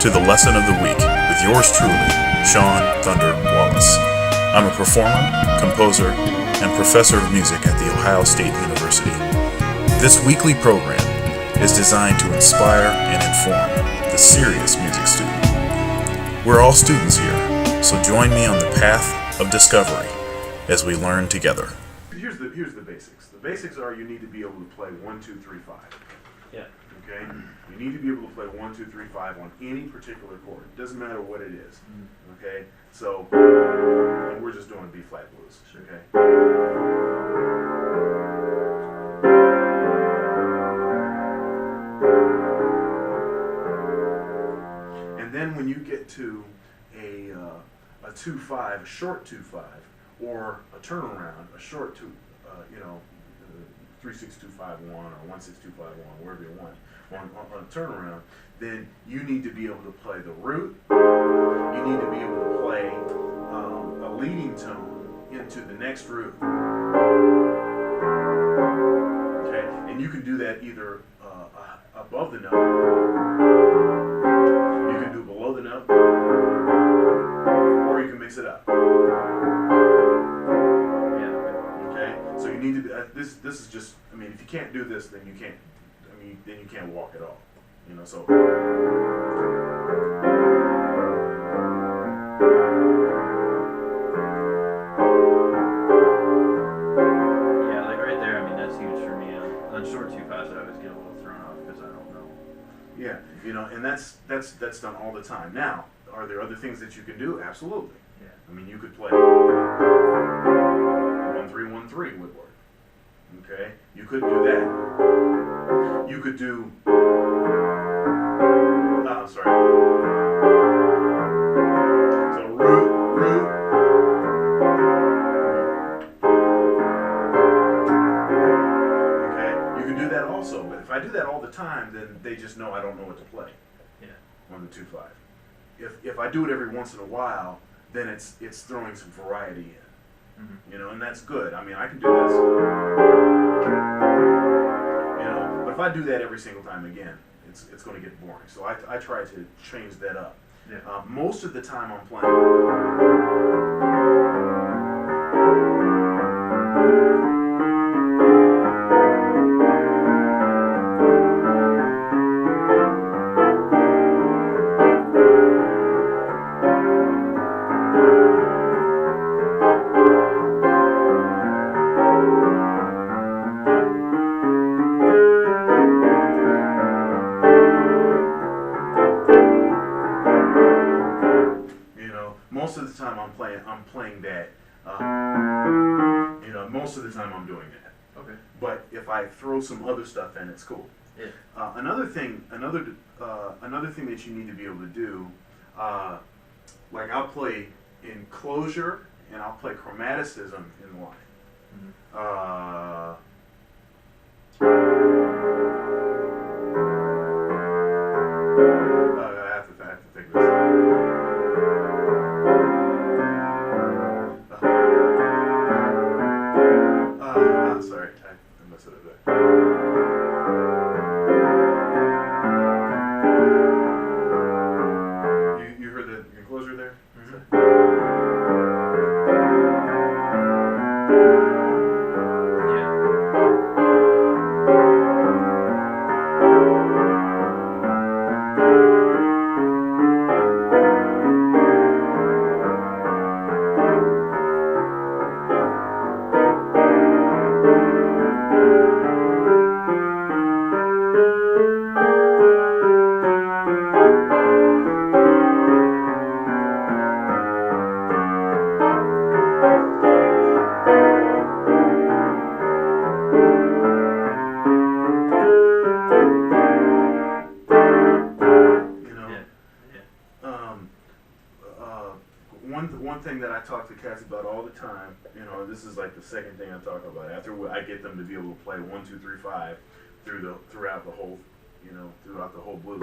to the Lesson of the Week with yours truly, Sean Thunder Wallace. I'm a performer, composer, and professor of music at The Ohio State University. This weekly program is designed to inspire and inform the serious music student. We're all students here, so join me on the path of discovery as we learn together. Here's the basics. The basics are you need to be able to play 1, 2, 3, 5. Yeah. Okay? You need to be able to play 1, 2, 3, 5 on any particular chord. It doesn't matter what it is. Okay? So, and we're just doing B flat blues. Okay? And then when you get to a 2-5, a short 2-5, or a turnaround, a short 3-6-2-5-1 or 1-6-2-5-1, wherever you want, on a turnaround, then you need to be able to play the root. You need to be able to play a leading tone into the next root. Okay, and you can do that either above the note, you can do below the note, or you can mix it up. So you need to be, this is just, I mean, if you can't do this, then you can't, then you can't walk at all, so. Yeah, like right there, that's huge for me. On short 2-5s, I always get a little thrown off because I don't know. Yeah, and that's done all the time. Now, are there other things that you can do? Absolutely. Yeah. You could play 1-3-1-3 would work. Okay, you could do that. You could do. Sorry. So root. Okay, you can do that also. But if I do that all the time, then they just know I don't know what to play. Yeah. On the 2-5. If I do it every once in a while, then it's throwing some variety in. And that's good. I can do this. But if I do that every single time again, it's going to get boring. So I try to change that up. Yeah. Most of the time I'm playing. Most of the time I'm playing that. Most of the time I'm doing that. Okay. But if I throw some other stuff in, it's cool. Yeah. Another thing that you need to be able to do, like I'll play enclosure and I'll play chromaticism in line. I have to think this. Sorry, I messed it up there. You heard the enclosure there? One thing that I talk to cats about all the time, this is like the second thing I talk about after I get them to be able to play 1, 2, 3, 5 throughout the whole blues.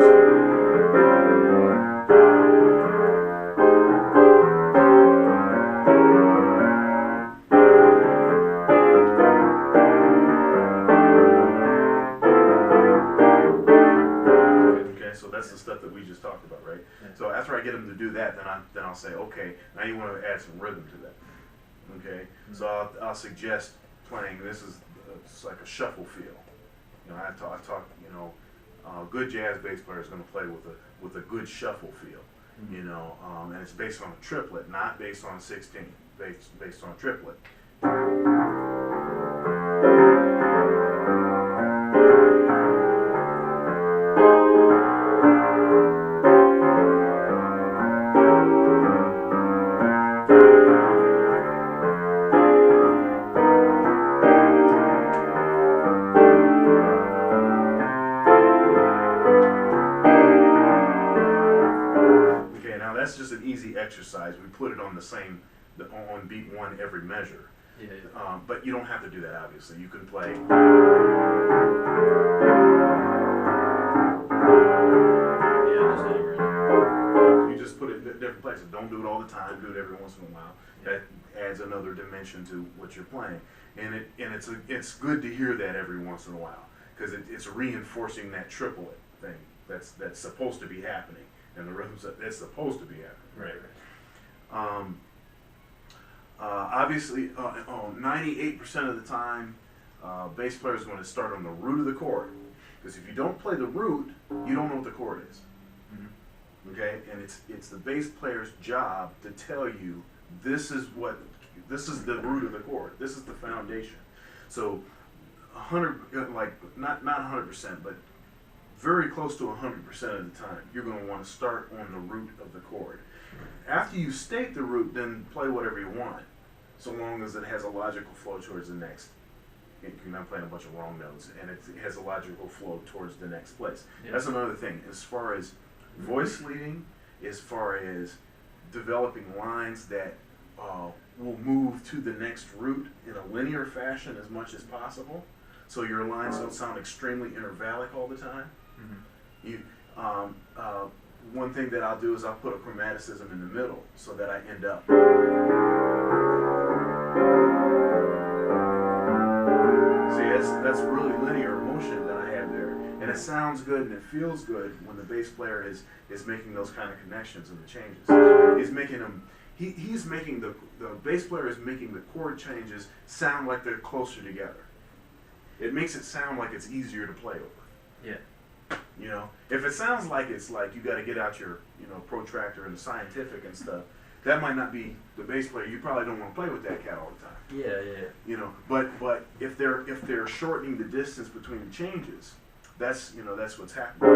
Okay, so that's the stuff that we just talked about, right? get them to do that, then I'll say, okay, now you want to add some rhythm to that. Okay, so I'll suggest playing. This is it's like a shuffle feel. You know, I talk. You know, good jazz bass player is going to play with a good shuffle feel. You know, and it's based on a triplet, not based on 16. Based on a triplet. That's just an easy exercise. We put it on on beat one every measure. Yeah. But you don't have to do that, obviously. You can play. Yeah, just anywhere. You just put it in different places. Don't do it all the time. Do it every once in a while. That adds another dimension to what you're playing, and it's good to hear that every once in a while because it's reinforcing that triplet thing that's supposed to be happening. And the rhythms that's supposed to be happening. Right. Obviously, 98% of the time, bass player is going to start on the root of the chord. Because if you don't play the root, you don't know what the chord is. Mm-hmm. Okay, and it's the bass player's job to tell you this is the root of the chord. This is the foundation. So, 100 like not 100%, but very close to 100% of the time, you're going to want to start on the root of the chord. After you state the root, then play whatever you want, so long as it has a logical flow towards the next. You're not playing a bunch of wrong notes, and it has a logical flow towards the next place. Yeah. That's another thing. As far as voice leading, as far as developing lines that will move to the next root in a linear fashion as much as possible, so your lines don't sound extremely intervallic all the time. Mm-hmm. One thing that I'll do is I'll put a chromaticism in the middle so that I end up. See, that's really linear motion that I have there, and it sounds good and it feels good when the bass player is making those kind of connections and the changes. He's making them. He's making the bass player is making the chord changes sound like they're closer together. It makes it sound like it's easier to play over. Yeah. You know, if it sounds like it's like you got to get out your, protractor and the scientific and stuff, that might not be the bass player. You probably don't want to play with that cat all the time. Yeah. But if they're shortening the distance between the changes, that's what's happening.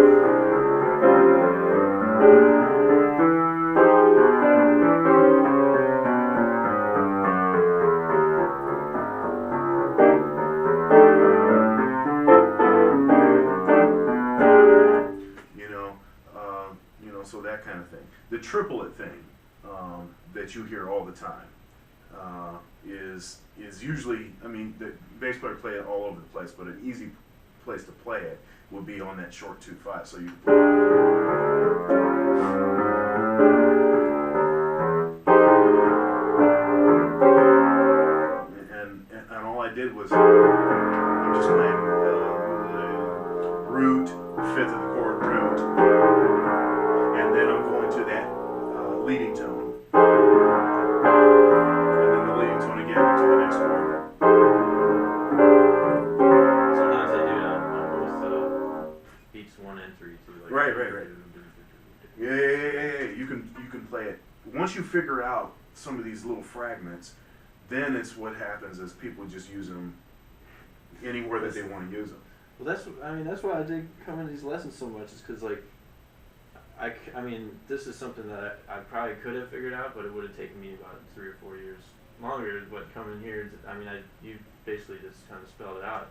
So that kind of thing. The triplet thing that you hear all the time is usually, the bass player play it all over the place, but an easy place to play it would be on that short 2/5. So you and all I did was I'm just playing root, fifth of the chord root. And then I'm going to that leading tone, and then the leading tone again to the next chord. Sometimes I do it on both beats 1 and 3 too. Like Right. Yeah. You can play it. Once you figure out some of these little fragments, then it's what happens is people just use them anywhere that they want to use them. Well, that's why I dig coming to these lessons so much. Is because this is something that I probably could have figured out, but it would have taken me about 3 or 4 years longer. But coming here, you basically just kind of spelled it out.